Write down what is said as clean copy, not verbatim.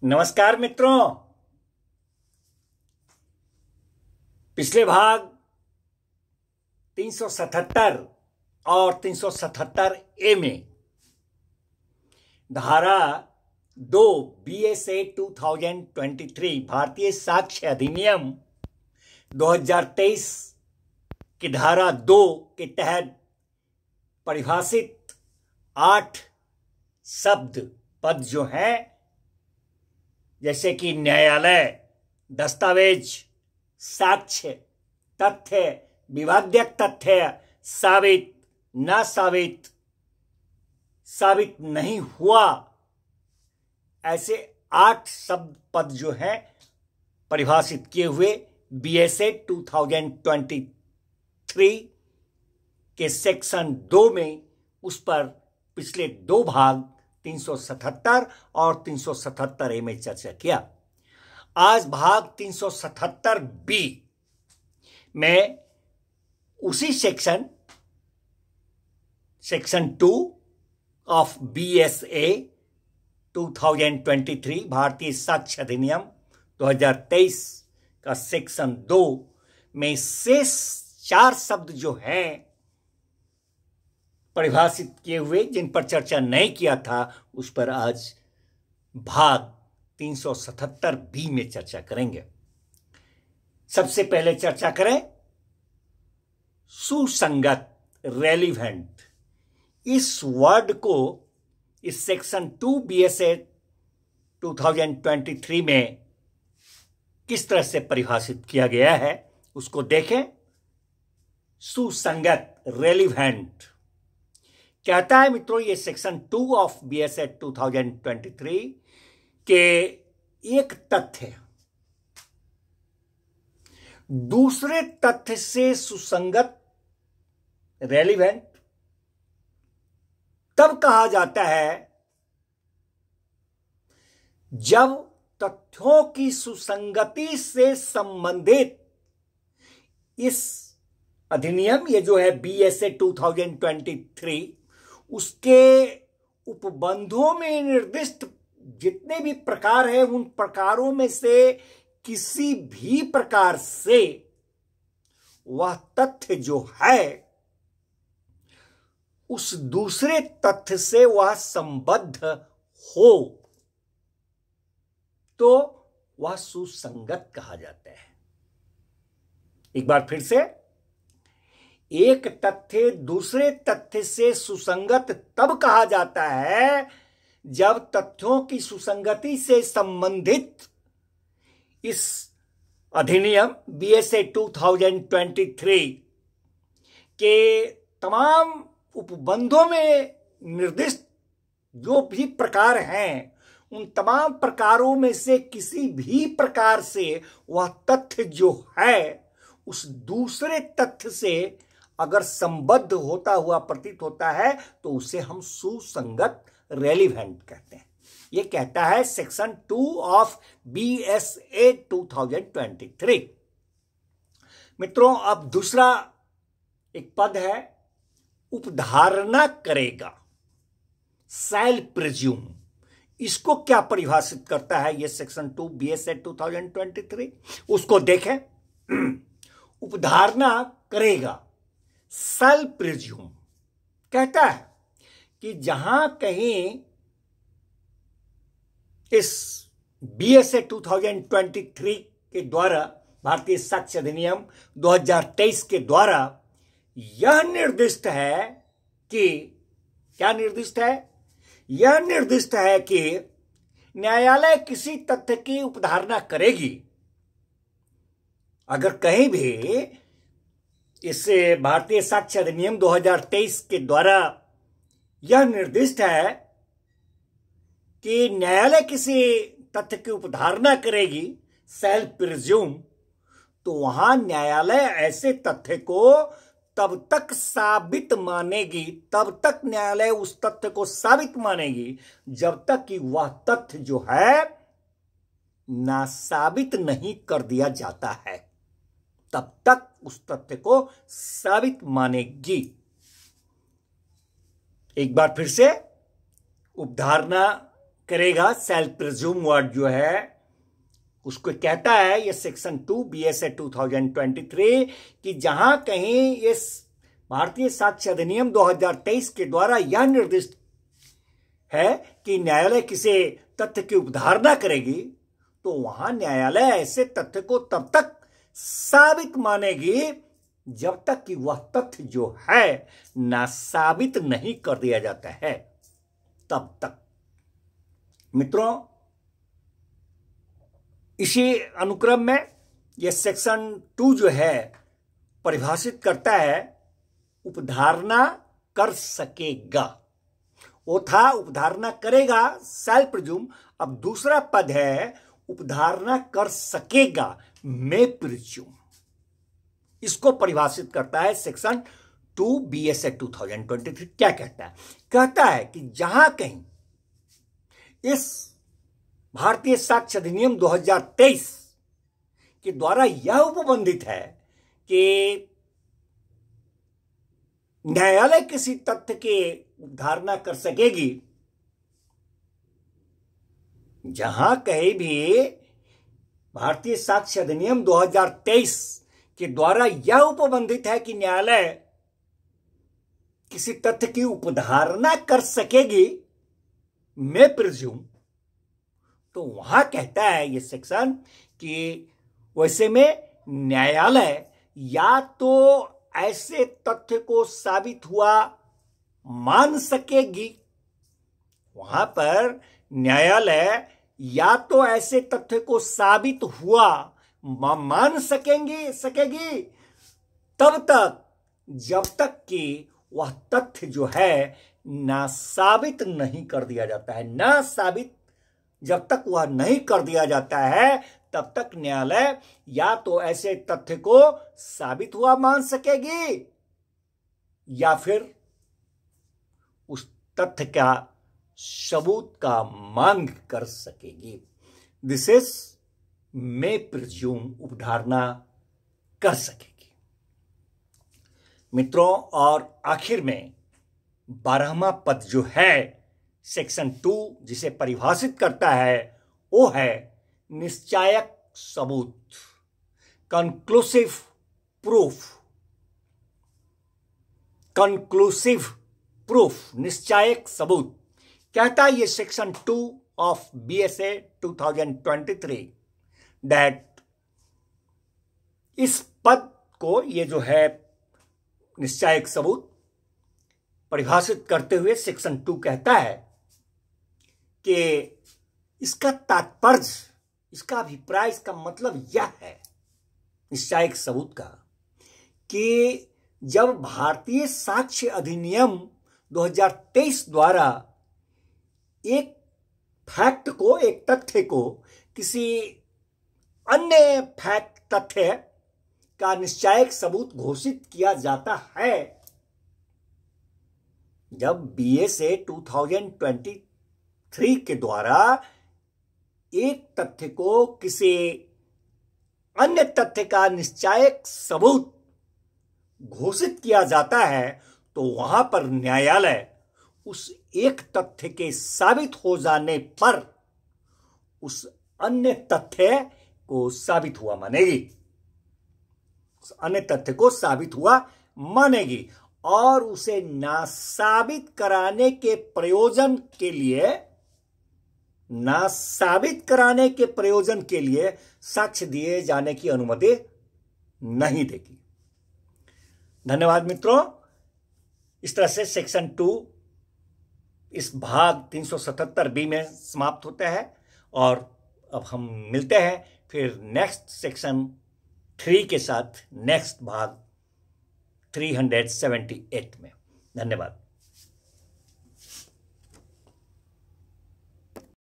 नमस्कार मित्रों। पिछले भाग 377 और 377 ए में धारा 2 BSA 2023 भारतीय साक्ष्य अधिनियम 2023 की धारा 2 के तहत परिभाषित 8 शब्द पद जो हैं, जैसे कि न्यायालय, दस्तावेज, साक्ष्य, तथ्य, विवाद्यक तथ्य, साबित, ना साबित, साबित नहीं हुआ, ऐसे 8 शब्द पद जो हैं परिभाषित किए हुए BSA 2023 के सेक्शन 2 में, उस पर पिछले 2 भाग 377 और 377 ए में चर्चा किया। आज भाग 377 बी में उसी सेक्शन 2 ऑफ BSA 2023 भारतीय साक्ष्य अधिनियम 2023 का सेक्शन 2 में शेष 4 शब्द जो हैं परिभाषित किए हुए, जिन पर चर्चा नहीं किया था, उस पर आज भाग 377 बी में चर्चा करेंगे। सबसे पहले चर्चा करें सुसंगत, रेलिवेंट। इस वर्ड को इस सेक्शन 2 BSA 2023 में किस तरह से परिभाषित किया गया है, उसको देखें। सुसंगत, रेलिवेंट कहता है मित्रों, ये सेक्शन 2 ऑफ BSA 2023 के एक तथ्य दूसरे तथ्य से सुसंगत, रेलिवेंट तब कहा जाता है जब तथ्यों की सुसंगति से संबंधित इस अधिनियम, ये जो है BSA 2023, उसके उपबंधों में निर्दिष्ट जितने भी प्रकार हैं, उन प्रकारों में से किसी भी प्रकार से वह तथ्य जो है उस दूसरे तथ्य से वह संबद्ध हो, तो वह सुसंगत कहा जाता है। एक बार फिर से, एक तथ्य दूसरे तथ्य से सुसंगत तब कहा जाता है जब तथ्यों की सुसंगति से संबंधित इस अधिनियम BSA 2023 के तमाम उपबंधों में निर्दिष्ट जो भी प्रकार हैं, उन तमाम प्रकारों में से किसी भी प्रकार से वह तथ्य जो है उस दूसरे तथ्य से अगर संबद्ध होता हुआ प्रतीत होता है, तो उसे हम सुसंगत, रेलिवेंट कहते हैं। यह कहता है सेक्शन 2 ऑफ BSA 2023। मित्रों, अब दूसरा एक पद है, उपधारणा करेगा, शैल प्रिज्यूम। इसको क्या परिभाषित करता है यह सेक्शन 2 BSA 2023, उसको देखें। उपधारणा करेगा, शैल प्रिज्यूम कहता है कि जहां कहीं इस BSA 2023 के द्वारा, भारतीय साक्ष्य अधिनियम 2023 के द्वारा यह निर्दिष्ट है कि, क्या निर्दिष्ट है? यह निर्दिष्ट है कि न्यायालय किसी तथ्य की उपधारणा करेगी। अगर कहीं भी इस भारतीय साक्ष्य अधिनियम 2023 के द्वारा यह निर्दिष्ट है कि न्यायालय किसी तथ्य की उपधारणा करेगी, शैल प्रिज्यूम, तो वहां न्यायालय ऐसे तथ्य को तब तक साबित मानेगी, तब तक न्यायालय उस तथ्य को साबित मानेगी जब तक कि वह तथ्य जो है ना साबित नहीं कर दिया जाता है, तब तक उस तथ्य को साबित मानेगी। एक बार फिर से, उपधारणा करेगा, सेल्फ प्रिज्यूम वर्ड जो है उसको कहता है ये सेक्शन 2 BSA 2023 कि जहां कहीं इस भारतीय साक्ष्य अधिनियम 2023 के द्वारा यह निर्दिष्ट है कि न्यायालय किसी तथ्य की उपधारणा करेगी तो वहां न्यायालय ऐसे तथ्य को तब तक साबित मानेगी जब तक कि वह तथ्य जो है ना साबित नहीं कर दिया जाता है, तब तक। मित्रों, इसी अनुक्रम में यह सेक्शन 2 जो है परिभाषित करता है उपधारणा कर सकेगा। वो था उपधारणा करेगा, सेल्फ प्रिज्यूम। अब दूसरा पद है उपधारणा कर सकेगा, मे प्रिज्यूम। इसको परिभाषित करता है सेक्शन 2 BSA 2023। क्या कहता है? कहता है कि जहां कहीं इस भारतीय साक्ष्य अधिनियम 2023 के द्वारा यह उपबंधित है कि न्यायालय किसी तथ्य के उपधारणा कर सकेगी, जहां कहीं भी भारतीय साक्ष्य अधिनियम 2023 के द्वारा यह उपबंधित है कि न्यायालय किसी तथ्य की उपधारणा कर सकेगी, मे प्रिज्यूम, तो वहां कहता है ये सेक्शन कि वैसे में न्यायालय या तो ऐसे तथ्य को साबित हुआ मान सकेगी, वहां पर न्यायालय या तो ऐसे तथ्य को साबित हुआ मान सकेगी तब तक जब तक कि वह तथ्य जो है ना साबित नहीं कर दिया जाता है। ना साबित जब तक वह नहीं कर दिया जाता है तब तक न्यायालय या तो ऐसे तथ्य को साबित हुआ मान सकेगी या फिर उस तथ्य का सबूत का मांग कर सकेगी। दिस इज मे प्रिज्यूम, उपधारणा कर सकेगी। मित्रों, और आखिर में 12वां पद जो है सेक्शन 2 जिसे परिभाषित करता है वो है निश्चायक सबूत, कंक्लूसिव प्रूफ। कंक्लूसिव प्रूफ, निश्चायक सबूत। कहता है ये सेक्शन 2 ऑफ BSA 2023 दैट इस पद को, ये जो है निश्चायक सबूत परिभाषित करते हुए सेक्शन 2 कहता है कि इसका तात्पर्य, इसका अभिप्राय, इसका मतलब यह है निश्चायक सबूत का कि जब भारतीय साक्ष्य अधिनियम 2023 द्वारा एक फैक्ट को, एक तथ्य को किसी अन्य फैक्ट, तथ्य का निश्चायक सबूत घोषित किया जाता है, जब BSA 2023 के द्वारा एक तथ्य को किसी अन्य तथ्य का निश्चायक सबूत घोषित किया जाता है, तो वहां पर न्यायालय उस एक तथ्य के साबित हो जाने पर उस अन्य तथ्य को साबित हुआ मानेगी, उस अन्य तथ्य को साबित हुआ मानेगी और उसे नासाबित कराने के प्रयोजन के लिए, नासाबित कराने के प्रयोजन के लिए साक्ष्य दिए जाने की अनुमति नहीं देगी। धन्यवाद मित्रों। इस तरह से सेक्शन 2 इस भाग 377B में समाप्त होता है और अब हम मिलते हैं फिर नेक्स्ट सेक्शन 3 के साथ, नेक्स्ट भाग 378 में। धन्यवाद।